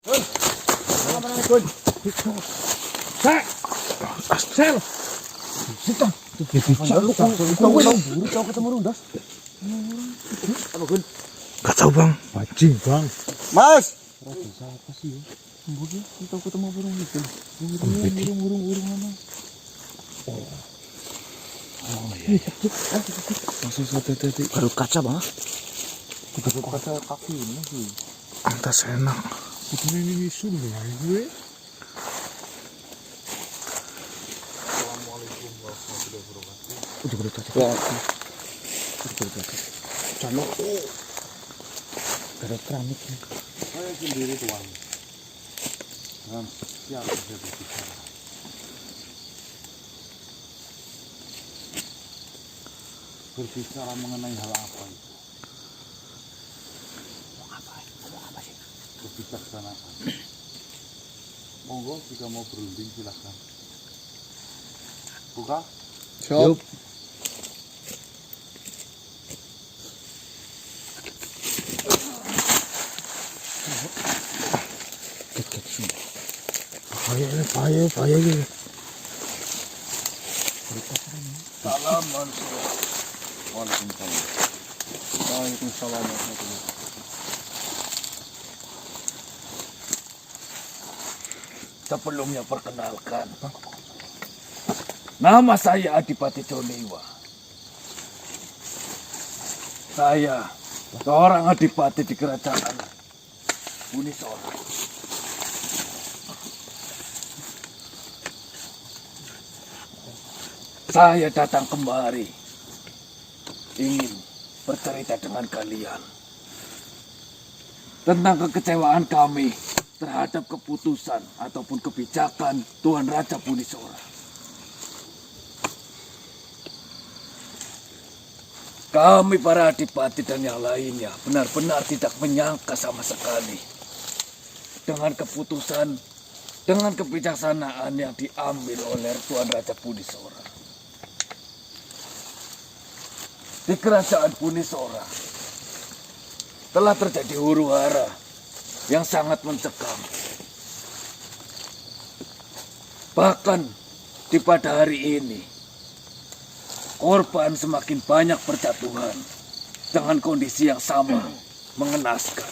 Assalamualaikum. Sel. Sita. Kau ketemu Rundas. Apa Gun? Gak tahu bang. Bajing bang. Mas, Siapa sih ya? Mungkin kita ketemu burung itu. Burung mana? Oh iya. Langsung hati-hati. Baru kaca bang. Baru kaca kaki ini sih. Antas enak. Ini sun ya gue. Udah berarti. Calo. Ada keramik nih. saya sendiri tuan. Dan siap saya berbicara. Berbicara mengenai hal apa itu? Ngomong apa sih? Kebijaksanaan. Monggo jika mau berunding silakan. Buka. Siap. Bahaya gitu. Salam manusia. Waalaikumsalam. Waalaikumsalam warahmatullahi. Sebelumnya perkenalkan, nama saya Adipati Joniwa. Saya seorang adipati di kerajaan Bunisora. Saya datang kemari ingin bercerita dengan kalian tentang kekecewaan kami terhadap keputusan ataupun kebijakan Tuan Raja Bunisora. Kami para adipati dan yang lainnya benar-benar tidak menyangka sama sekali dengan keputusan, dengan kebijaksanaan yang diambil oleh Tuan Raja Bunisora. Di kerajaan Bunisora telah terjadi huru-hara yang sangat mencekam. Bahkan di pada hari ini, korban semakin banyak berjatuhan dengan kondisi yang sama mengenaskan.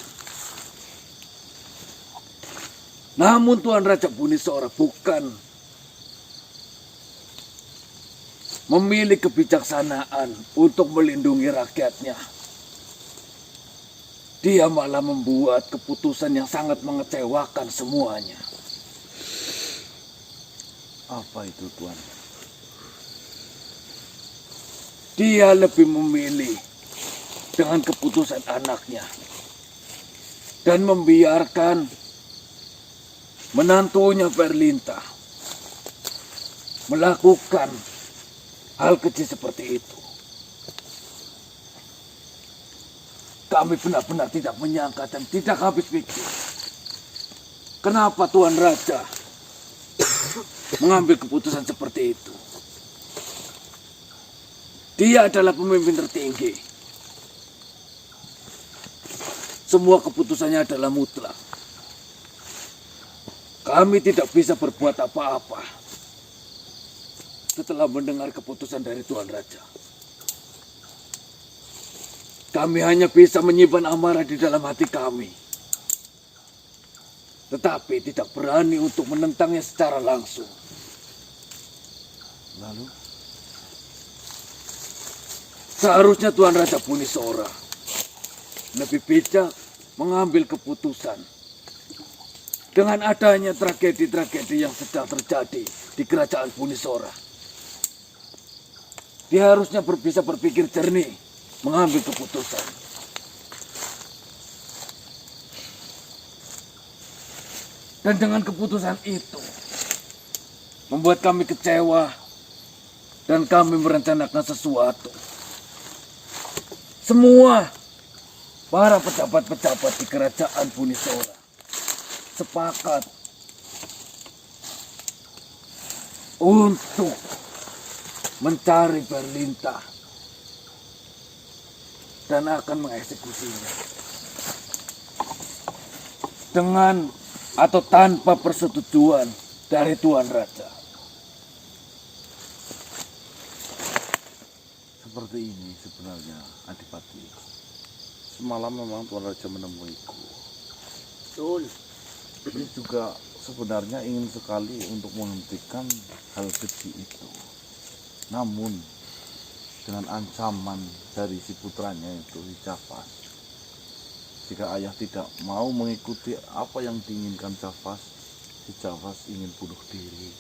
Namun Tuan Raja Bunisora bukan memilih kebijaksanaan untuk melindungi rakyatnya. Dia malah membuat keputusan yang sangat mengecewakan semuanya. Apa itu tuan? Dia lebih memilih dengan keputusan anaknya dan membiarkan menantunya Verlinta melakukan hal kecil seperti itu. Kami benar-benar tidak menyangka dan tidak habis pikir. Kenapa Tuan Raja mengambil keputusan seperti itu? Dia adalah pemimpin tertinggi. Semua keputusannya adalah mutlak. Kami tidak bisa berbuat apa-apa setelah mendengar keputusan dari Tuan Raja. Kami hanya bisa menyimpan amarah di dalam hati kami. Tetapi tidak berani untuk menentangnya secara langsung. Lalu? Seharusnya Tuan Raja Bunisora lebih bijak mengambil keputusan. Dengan adanya tragedi-tragedi yang sedang terjadi di kerajaan Bunisora, dia harusnya bisa berpikir jernih, mengambil keputusan. Dan dengan keputusan itu, membuat kami kecewa dan kami merencanakan sesuatu. Semua para pejabat-pejabat di kerajaan Bunisora sepakat untuk mencari Verlinta dan akan mengeksekusinya dengan atau tanpa persetujuan dari Tuan Raja? Seperti ini sebenarnya, Adipati. Semalam memang Tuan Raja menemuiku. Betul. Ini juga sebenarnya ingin sekali untuk menghentikan hal keji itu. Namun dengan ancaman dari si putranya itu, si Javas, jika ayah tidak mau mengikuti apa yang diinginkan Javas, si Javas ingin bunuh diri.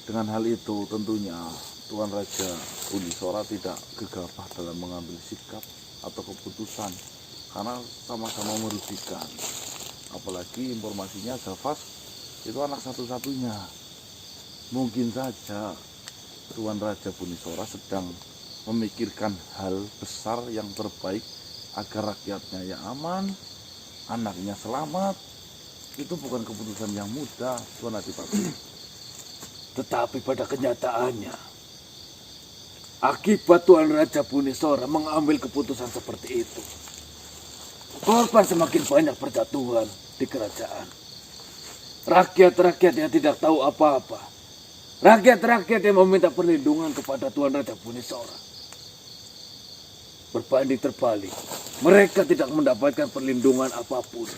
Dengan hal itu tentunya Tuan Raja Bunisora tidak gegabah dalam mengambil sikap atau keputusan karena sama-sama merugikan. Apalagi informasinya Javas itu anak satu-satunya. Mungkin saja Tuan Raja Bunisora sedang memikirkan hal besar yang terbaik agar rakyatnya yang aman, anaknya selamat. Itu bukan keputusan yang mudah, Tuan Adipati. Tetapi pada kenyataannya, akibat Tuan Raja Bunisora mengambil keputusan seperti itu, korban semakin banyak berjatuhan di kerajaan. Rakyat-rakyat yang tidak tahu apa-apa, rakyat-rakyat yang meminta perlindungan kepada Tuan Raja Bunisora, berbanding terbalik, mereka tidak mendapatkan perlindungan apapun.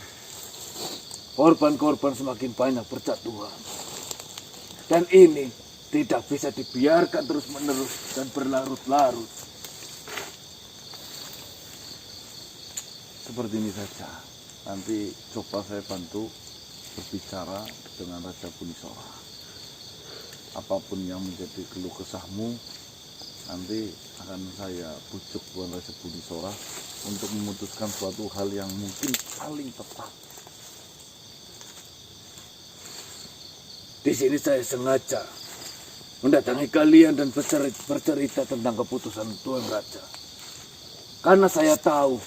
Korban-korban semakin banyak berjatuhan. Dan ini tidak bisa dibiarkan terus-menerus dan berlarut-larut. Seperti ini saja. Nanti coba saya bantu berbicara dengan Raja Bunisora. Apapun yang menjadi keluh kesahmu, nanti akan saya bujuk Tuan Raja Bunisora untuk memutuskan suatu hal yang mungkin paling tepat. Di sini saya sengaja mendatangi kalian dan bercerita tentang keputusan Tuan Raja. Karena saya tahu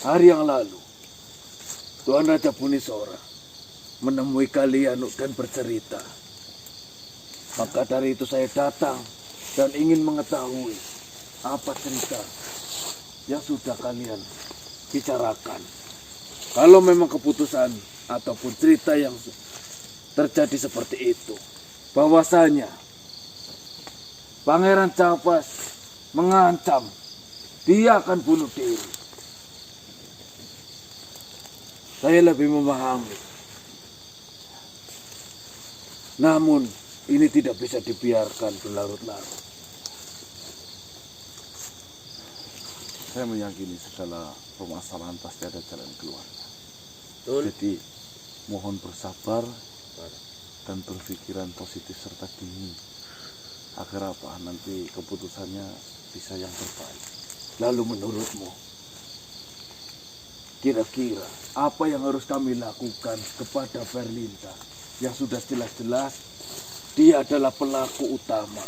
hari yang lalu Tuan Raja Bunisora menemui kalian dan bercerita. Maka dari itu saya datang dan ingin mengetahui apa cerita yang sudah kalian bicarakan. Kalau memang keputusan ataupun cerita yang terjadi seperti itu, bahwasanya Pangeran Javas mengancam dia akan bunuh diri, saya lebih memahami. Namun ini tidak bisa dibiarkan berlarut-larut. Saya meyakini segala permasalahan pasti ada jalan keluarnya. Betul. Jadi mohon bersabar dan berpikiran positif serta dingin agar apa nanti keputusannya bisa yang terbaik. Lalu menurutmu, kira-kira apa yang harus kami lakukan kepada Verlinta yang sudah jelas-jelas dia adalah pelaku utama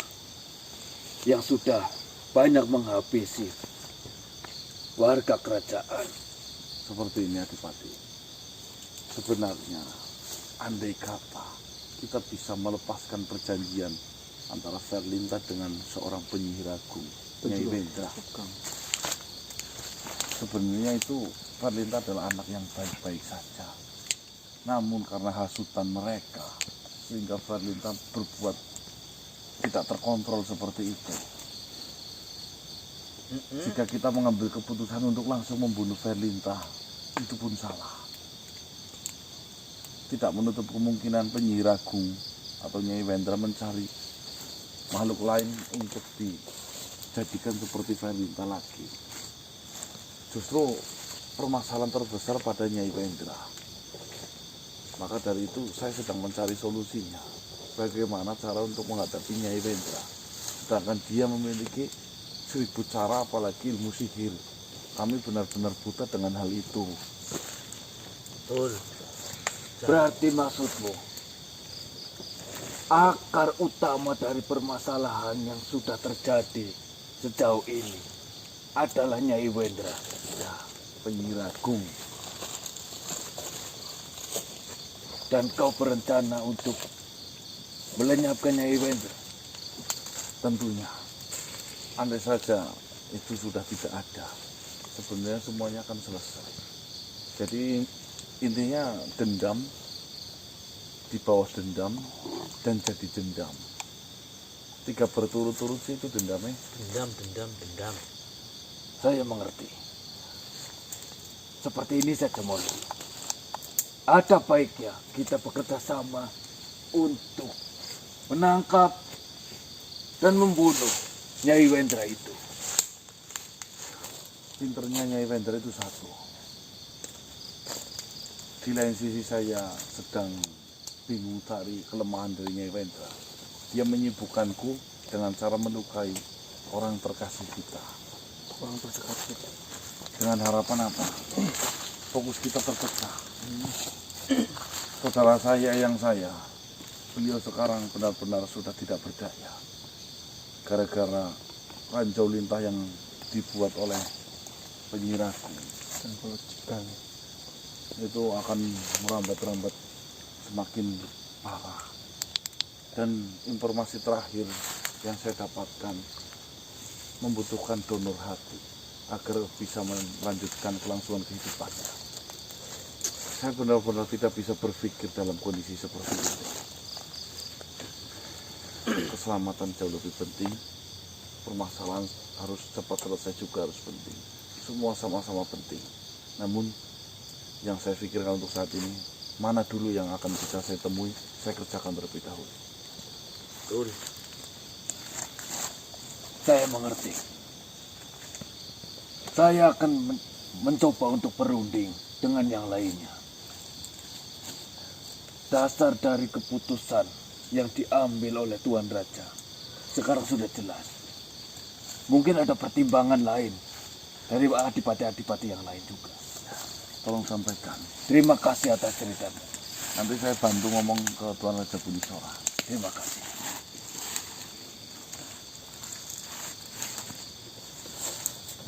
yang sudah banyak menghabisi warga kerajaan? Seperti ini Adipati. Sebenarnya andai kata kita bisa melepaskan perjanjian antara Verlinta dengan seorang penyihir agung, Nyai Wendra. Sebenarnya itu Verlinta adalah anak yang baik-baik saja. Namun karena hasutan mereka, sehingga Verlinta berbuat tidak terkontrol seperti itu. Jika kita mengambil keputusan untuk langsung membunuh Verlinta, itu pun salah. Tidak menutup kemungkinan penyihir agung atau Nyai Wendra mencari makhluk lain untuk dijadikan seperti Verlinta lagi. Justru permasalahan terbesar pada Nyai Wendra. Maka dari itu saya sedang mencari solusinya. Bagaimana cara untuk menghadapi Nyai Wendra. Sedangkan dia memiliki 1000 cara, apalagi ilmu sihir. Kami benar-benar buta dengan hal itu. Betul. Berarti maksudmu, akar utama dari permasalahan yang sudah terjadi sejauh ini adalah Nyai Wendra. Ya, penyihir agung. Dan kau berencana untuk melenyapkan Nyai Wendra? Tentunya. Andai saja itu sudah tidak ada. Sebenarnya semuanya akan selesai. Jadi intinya dendam di bawah dendam dan jadi dendam. 3 berturut-turut sih itu dendamnya. Dendam. Saya mengerti. Seperti ini saja Moni. Ada baiknya kita bekerja sama untuk menangkap dan membunuh Nyai Wendra itu. Pinternya Nyai Wendra itu satu. Di lain sisi saya sedang bingung cari kelemahan dari Nyai Wendra. Dia menyibukkanku dengan cara melukai orang terkasih kita. Orang terdekat kita. Dengan harapan apa? Fokus kita terpecah. Saudara saya yang saya, beliau sekarang benar-benar sudah tidak berdaya. Gara-gara ranjau lintah yang dibuat oleh penyiraku. Dan kalau jikal Itu akan merambat-rambat semakin parah. Dan informasi terakhir yang saya dapatkan membutuhkan donor hati agar bisa melanjutkan kelangsungan kehidupannya. Saya benar-benar tidak bisa berpikir dalam kondisi seperti itu. Keselamatan jauh lebih penting. Permasalahan harus cepat selesai juga harus penting. Semua sama-sama penting. Namun yang saya pikirkan untuk saat ini, mana dulu yang akan bisa saya temui, saya kerjakan terlebih dahulu. betul. Saya mengerti. Saya akan mencoba untuk berunding dengan yang lainnya. Dasar dari keputusan yang diambil oleh Tuan Raja sekarang sudah jelas. Mungkin ada pertimbangan lain dari adipati-adipati yang lain juga. Tolong sampaikan. Terima kasih atas ceritamu. Nanti saya bantu ngomong ke Tuan Raja Bunisora. Terima kasih.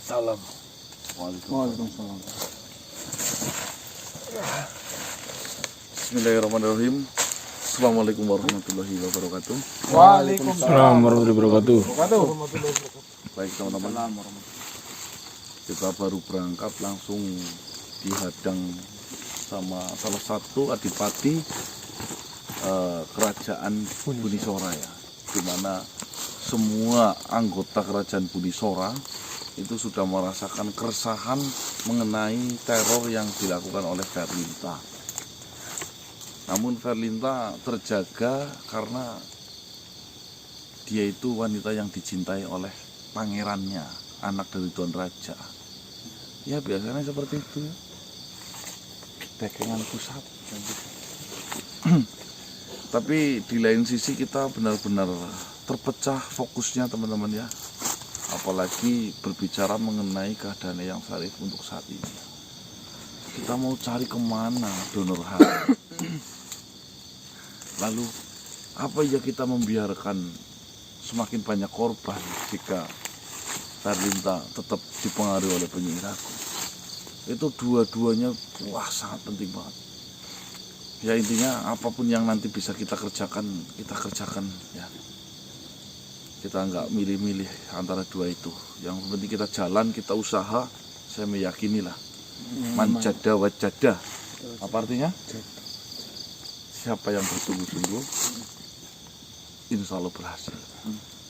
Salam. Waalaikumsalam. Bismillahirrahmanirrahim. Assalamualaikum warahmatullahi wabarakatuh. Waalaikumsalam warahmatullahi wabarakatuh. Baik teman-teman, kita baru berangkat langsung dihadang sama salah satu adipati kerajaan Bunisora ya, di mana semua anggota kerajaan Bunisora itu sudah merasakan keresahan mengenai teror yang dilakukan oleh Verlinta. Namun Verlinta terjaga karena dia itu wanita yang dicintai oleh pangerannya, anak dari Tuan Raja. Ya biasanya seperti itu. Dekengan pusat. Tapi di lain sisi kita benar-benar terpecah fokusnya teman-teman ya. Apalagi berbicara mengenai keadaan yang Syarif untuk saat ini. Kita mau cari kemana donor hati? Lalu apa ya kita membiarkan semakin banyak korban jika Verlinta tetap dipengaruhi oleh penyihirku? Itu dua-duanya wah sangat penting banget. Ya intinya apapun yang nanti bisa kita kerjakan ya. Kita nggak milih-milih antara dua itu. Yang penting kita jalan, kita usaha. Saya meyakini lah. Manjada wajada. Apa artinya? Siapa yang bersungguh-sungguh, insya Allah berhasil.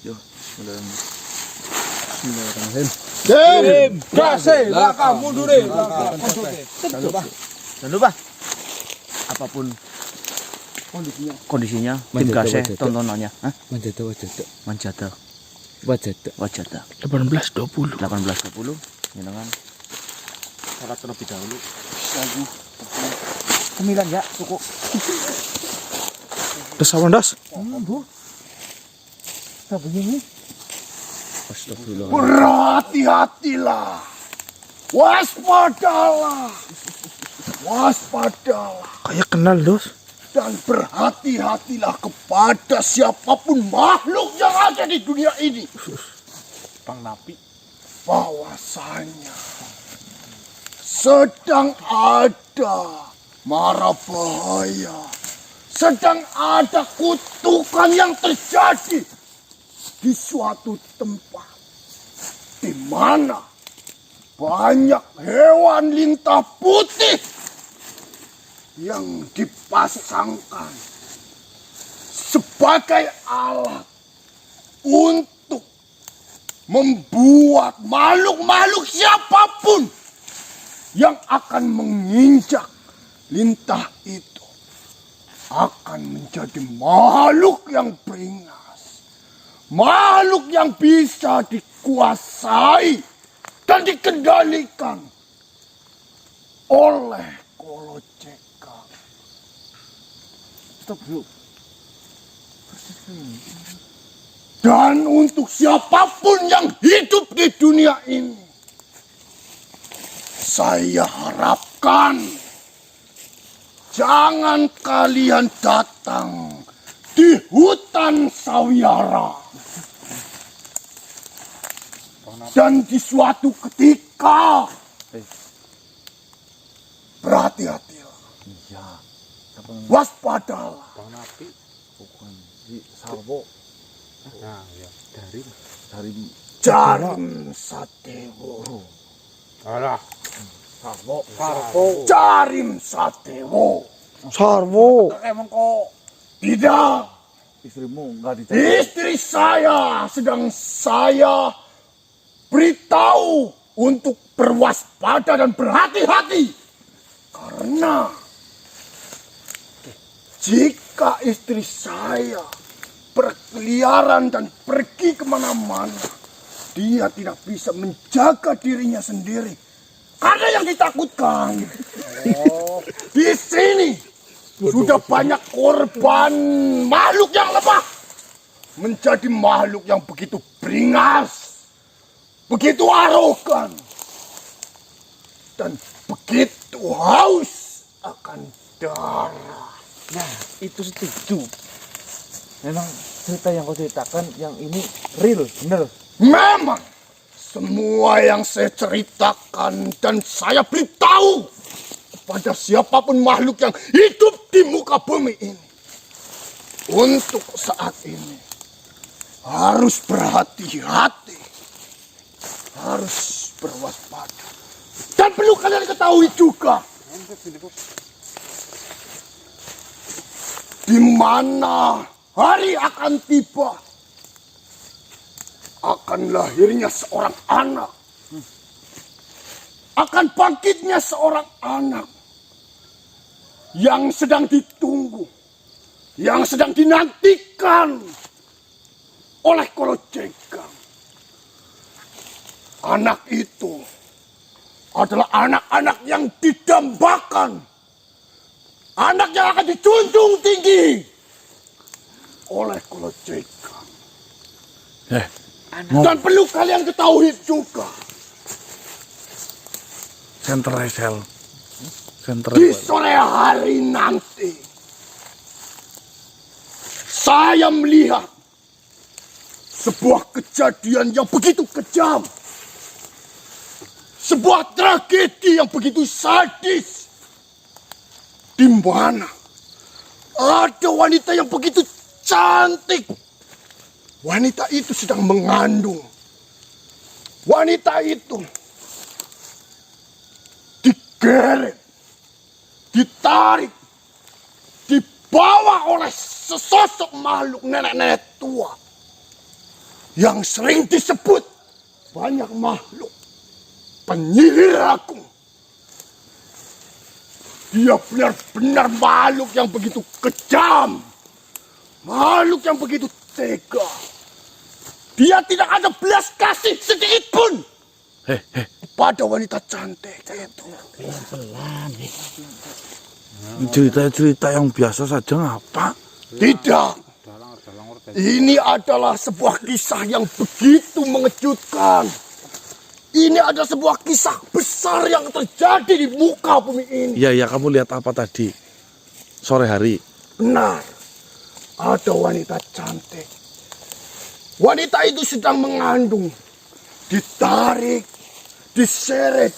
Yo, Bismillahirrahmanirrahim. Dem, kasih, laka mundurin. Jangan lupa. Apapun kondisinya, tim kasih tontonannya. Manjada. Wajada. 18.20. 18.20. Dengan salat terlebih dahulu. Lagu. Cemilan ya, cukup. Das awan das. Bu. Tak begini. Astagfirullah. berhati-hatilah, waspadalah, Kayak kenal dos. dan berhati-hatilah kepada siapapun makhluk yang ada di dunia ini. Bang Napi. Bahwasanya sedang ada mara bahaya, sedang ada kutukan yang terjadi di suatu tempat, di mana banyak hewan lintah putih yang dipasangkan sebagai alat untuk membuat makhluk-makhluk siapapun yang akan menginjak lintah itu akan menjadi makhluk yang beringas, makhluk yang bisa dikuasai dan dikendalikan oleh Koloceka. Stop bro. Dan untuk siapapun yang hidup di dunia ini, saya harapkan jangan kalian datang di hutan Sawyara. Dan di suatu ketika, berhati-hatilah. Iya. Waspadalah. Bang Napi bukan di Sarwo. Nah, ya. Dari Jarim Satewo. alah. Jarim Satewo. Sarwo. Emang kok Tidak. istrimu nggak dicari? Istri saya sedang saya beritahu untuk berwaspada dan berhati-hati. Karena jika istri saya berkeliaran dan pergi kemana-mana, dia tidak bisa menjaga dirinya sendiri. Karena yang ditakutkan, di sini sudah banyak korban makhluk yang lemah menjadi makhluk yang begitu beringas, begitu arogan, dan begitu haus akan darah. Nah, itu setuju. Memang cerita yang kau ceritakan yang ini real, bener. Memang semua yang saya ceritakan dan saya beritahu kepada siapapun makhluk yang hidup di muka bumi ini, untuk saat ini harus berhati-hati, harus berwaspada. Dan perlu kalian ketahui juga, di mana hari akan tiba, akan lahirnya seorang anak, akan bangkitnya seorang anak yang sedang ditunggu, yang sedang dinantikan oleh Koloceka. Anak itu adalah anak-anak yang didambakan, anak yang akan dijunjung tinggi oleh Koloceka. Dan perlu kalian ketahui juga, di sore hari nanti saya melihat sebuah kejadian yang begitu kejam, sebuah tragedi yang begitu sadis, di mana ada wanita yang begitu cantik. Wanita itu sedang mengandung. Wanita itu digeret, ditarik, dibawa oleh sesosok makhluk nenek-nenek tua yang sering disebut banyak makhluk penyihir agung. Dia benar-benar makhluk yang begitu kejam, makhluk yang begitu tega. Dia tidak ada belas kasih sedikit pun pada wanita cantik itu. Cerita-cerita yang biasa saja ngapa? Tidak. Ini adalah sebuah kisah yang begitu mengejutkan. Ini adalah sebuah kisah besar yang terjadi di muka bumi ini. Iya, kamu lihat apa tadi? Sore hari. Benar. Ada wanita cantik. Wanita itu sedang mengandung. Ditarik, diseret,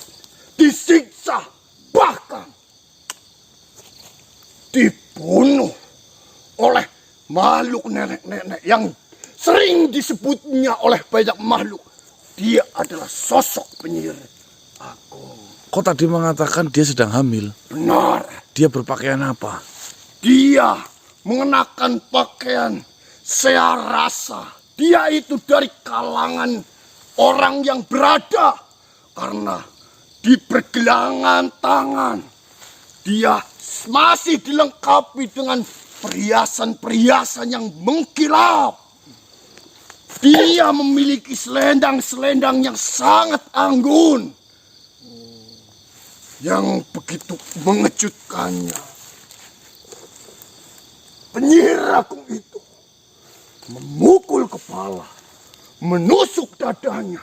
disiksa, bahkan dibunuh oleh makhluk nenek-nenek yang sering disebutnya oleh banyak makhluk dia adalah sosok penyihir agung. Kok tadi mengatakan dia sedang hamil? Benar, Dia berpakaian apa? dia mengenakan pakaian sea rasa. Dia itu dari kalangan orang yang berada, karena di pergelangan tangan dia masih dilengkapi dengan perhiasan-perhiasan yang mengkilap. Dia memiliki selendang-selendang yang sangat anggun, yang begitu mengejutkannya. Penyihir agung itu memukul kepala, menusuk dadanya,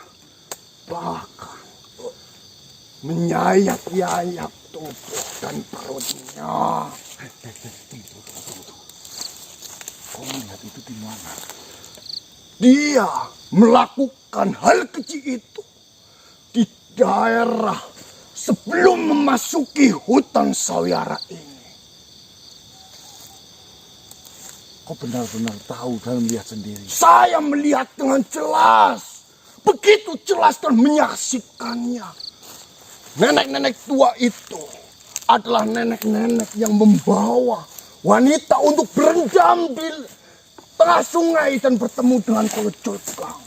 bahkan menyayat-yayat tubuh dan perutnya. Kau melihat itu di mana? Dia melakukan hal kecil itu di daerah sebelum memasuki hutan sawyara ini. Kau benar-benar tahu dan melihat sendiri. Saya melihat dengan jelas, begitu jelas dan menyaksikannya. Nenek-nenek tua itu adalah nenek-nenek yang membawa wanita untuk berendam di tengah sungai dan bertemu dengan Kolojokang.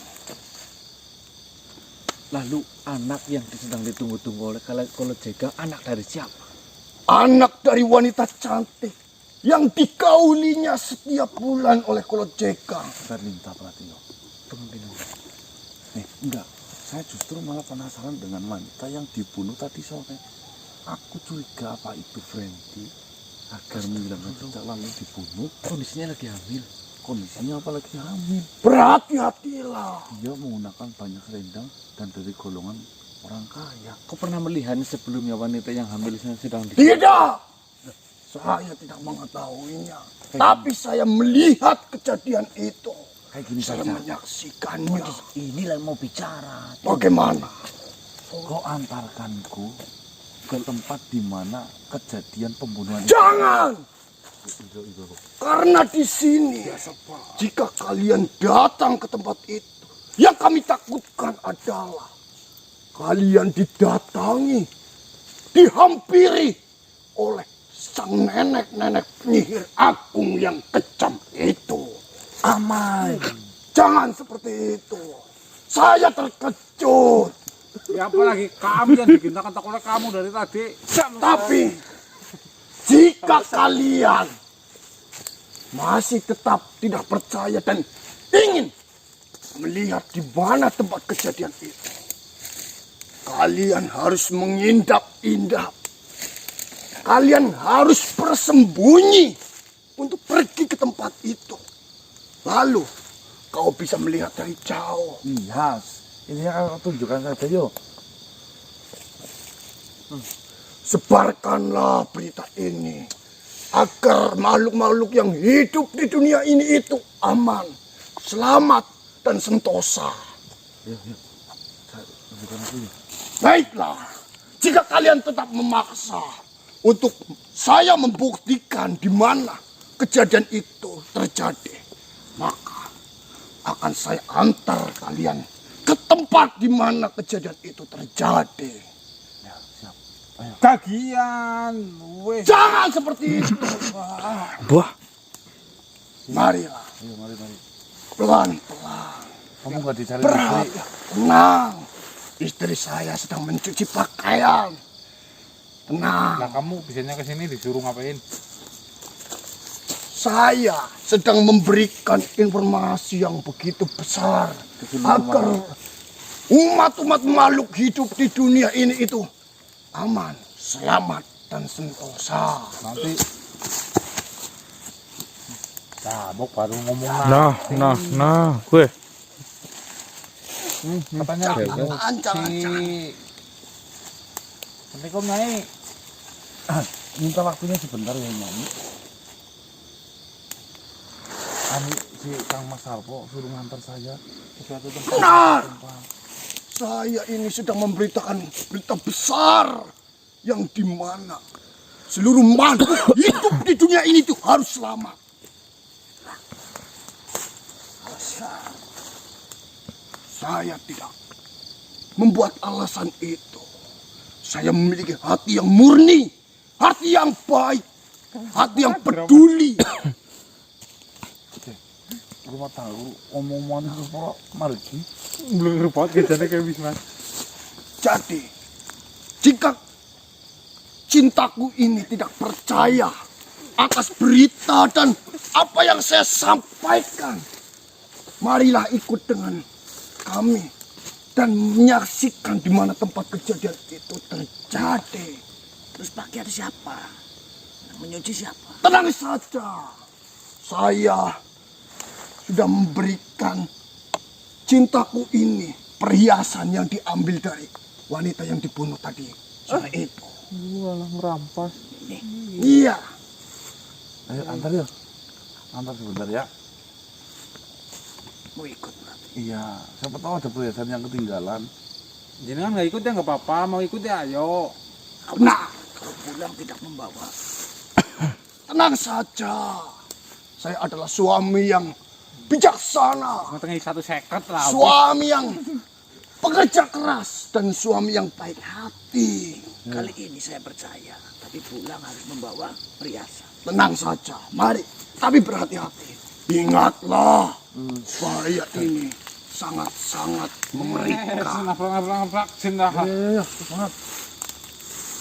Lalu anak yang sedang ditunggu-tunggu oleh Kolojokang, anak dari siapa? Anak dari wanita cantik yang dikaulinya setiap bulan oleh Kolojokang. Berlinta Pratio. Tunggu. Enggak. Saya justru malah penasaran dengan wanita yang dibunuh tadi sore. Aku curiga apa itu Friendly agar menghilangkan jejak lalu dibunuh. Kondisinya lagi hamil. Kondisinya apalagi hamil. Berhati-hatilah. Dia menggunakan banyak selendang dan dari golongan orang kaya. Kau pernah melihat sebelumnya wanita yang hamil sedang dibunuh? Tidak. Saya tidak mengetahuinya. Tapi saya melihat kejadian itu. Kayak gini Saya saja. menyaksikannya. Inilah mau bicara. Bagaimana? Kau antarkanku ke tempat di mana kejadian pembunuhan. Jangan! Karena di sini, jika kalian datang ke tempat itu, yang kami takutkan adalah kalian didatangi, dihampiri oleh sang nenek-nenek penyihir agung yang kejam itu. Aman. Jangan seperti itu. Saya terkejut. Ya apalagi kami yang digintakan tak oleh kamu dari tadi. Tapi jika kalian masih tetap tidak percaya dan ingin melihat di mana tempat kejadian itu, kalian harus mengindap-indap. Kalian harus bersembunyi untuk pergi ke tempat itu. Lalu kau bisa melihat dari jauh. Iya. Ini akan tunjukkan saja yuk. Sebarkanlah berita ini agar makhluk-makhluk yang hidup di dunia ini itu aman, selamat, dan sentosa. Baiklah, jika kalian tetap memaksa untuk saya membuktikan di mana kejadian itu terjadi, maka akan saya antar kalian ke tempat di mana kejadian itu terjadi. Kagian, wes. Jangan seperti itu. Wah, Marilah. Mari. Pelan-pelan. Kamu nggak dicari Berhati. Tenang. Istri saya sedang mencuci pakaian. Tenang. Lah kamu bisanya kesini disuruh ngapain? Saya sedang memberikan informasi yang begitu besar agar umat-umat makhluk hidup di dunia ini itu aman, selamat, dan sentosa. Nanti Cabok baru ngomong nah, gue. katanya Jangan. Assalamualaikum Nyai. Minta waktunya sebentar ya Nyai. Anu si Kang Mas Sarpo suruh ngantar saya ke suatu tempat. Benar. Saya ini sedang memberitakan berita besar yang dimana seluruh makhluk hidup di dunia ini itu harus selamat. Saya tidak membuat alasan itu. Saya memiliki hati yang murni, hati yang baik, hati yang peduli. Rumah tahu omongan itu kok margi. Belum repot kerjanya kayak bis mas. Jadi, jika cintaku ini tidak percaya atas berita dan apa yang saya sampaikan, marilah ikut dengan kami dan menyaksikan di mana tempat kejadian itu terjadi. Terus pakaian siapa? Menyuci siapa? Tenang saja, saya sudah memberikan cintaku ini perhiasan yang diambil dari wanita yang dibunuh tadi sore itu. Walah merampas. Iya, Ayo antar ya. Antar sebentar ya. Mau ikut berarti. Iya, siapa tahu ada perhiasan yang ketinggalan. Jenengan nggak ikut ya nggak apa-apa. Mau ikut ya ayo. nah, Kalau pulang tidak membawa. tenang saja. Saya adalah suami yang bijaksana, Ngetengin 150 lah. suami yang pekerja keras, dan suami yang baik hati. Kali ini saya percaya. Tapi pulang harus membawa perhiasan. Tenang saja, mari. Tapi berhati-hati. Ingatlah, bahaya ini sangat-sangat mengerikan. Nafrak. Cinta. Iya, semangat.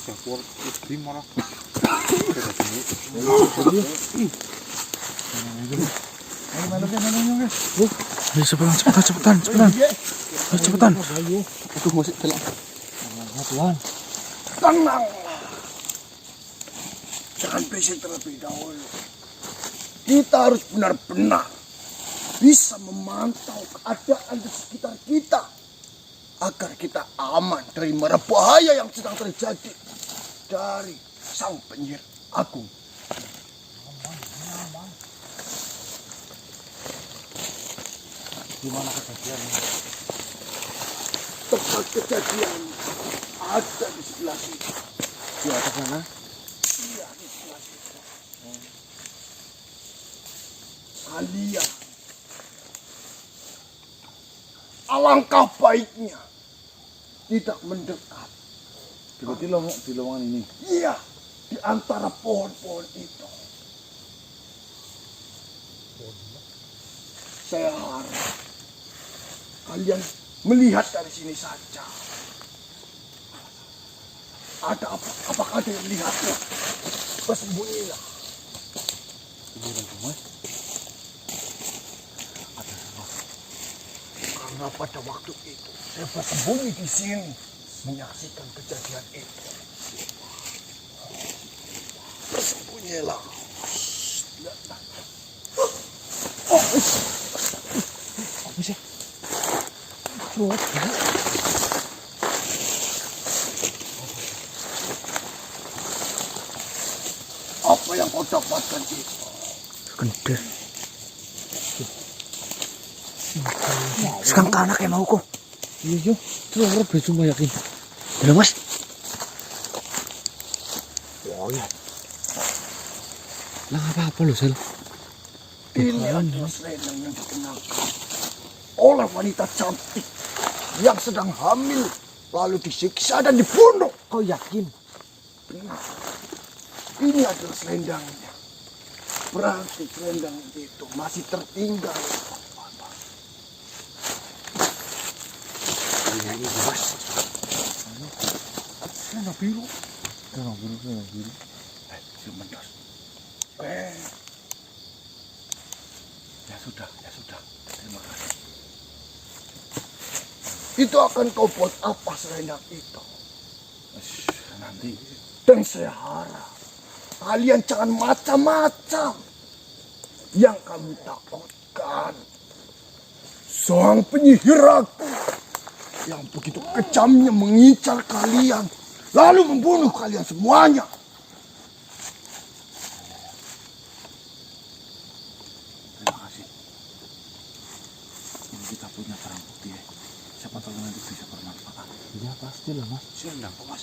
Campur istri marah. Ayo cepetan. Ayo cepetan. Tenanglah. Jangan berisik terlebih dahulu. Kita harus benar-benar bisa memantau keadaan di sekitar kita agar kita aman dari mara bahaya yang sedang terjadi dari sang penyihir agung. Gimana kejadiannya? Tempat kejadian ada di sebelah sini. Di atas sana? Iya, di sebelah situ. Kalian, alangkah baiknya tidak mendekat. Di lowongan ini. Iya, di antara pohon-pohon itu. Saya harap kalian melihat dari sini saja. Ada apa? Apakah ada yang melihatnya? Bersembunyilah. Karena pada waktu itu saya bersembunyi di sini menyaksikan kejadian itu. Bersembunyilah. Apa yang kau dapatkan itu? Kendir. Sekarang anak yang mau kok. Iya. Terus orang cuma yakin. Udah mas. Lah apa loh Sel? Ini adalah selendang yang dikenakan oleh wanita cantik yang sedang hamil lalu disiksa dan dibunuh. Kau yakin? Benar. Ini adalah selendangnya. Berarti selendang itu masih tertinggal. Ini mas. Selendang biru. Selendang biru. Si Mendos. Ya sudah. Terima kasih. Itu akan kau buat apa selendang itu? Nanti. Dan saya harap kalian jangan macam-macam. Yang kami takutkan sang penyihir agung yang begitu kejamnya mengincar kalian lalu membunuh kalian semuanya. Terima kasih. Ini kita punya barang bukti ya. Siapa tahu nanti bisa bermanfaat. Iya pastilah mas. Selendang kok mas.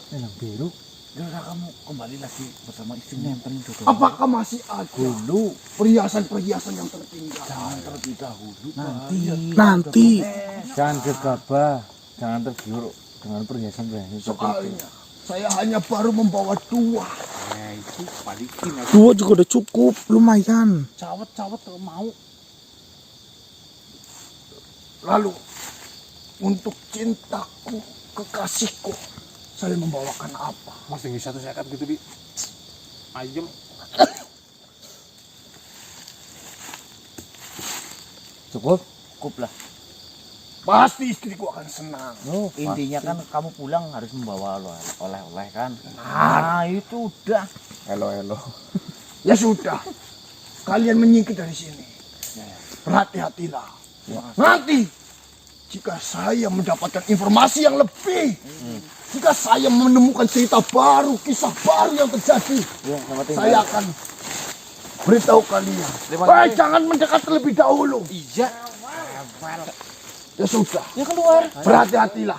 Selendang biru. Ya udah kamu kembali lagi bersama istrinya yang paling dulu. Apakah masih ada Dulu perhiasan-perhiasan yang tertinggal? jangan terlebih dahulu. Nanti. Jangan gegabah. Jangan tergiur dengan perhiasan-perhiasan seperti itu. Soalnya saya hanya baru membawa 2. Nah itu balikin aku. 2 juga udah cukup, lumayan. Cawet kalau mau. Lalu untuk cintaku, kekasihku, saya membawakan apa? Mas tinggi 1 sekat gitu bi. Ayam. Cukup? Cukup lah. Pasti istriku akan senang. Oh, Intinya kan kamu pulang harus membawa oleh-oleh kan. Nah itu udah. Helo. Ya sudah, kalian menyingkir dari sini. Berhati-hatilah. Nanti, jika saya mendapatkan informasi yang lebih, jika saya menemukan cerita baru, kisah baru yang terjadi, saya akan beritahu kalian. Jangan mendekat terlebih dahulu. Iya. Ya sudah. Ya keluar. Berhati-hatilah.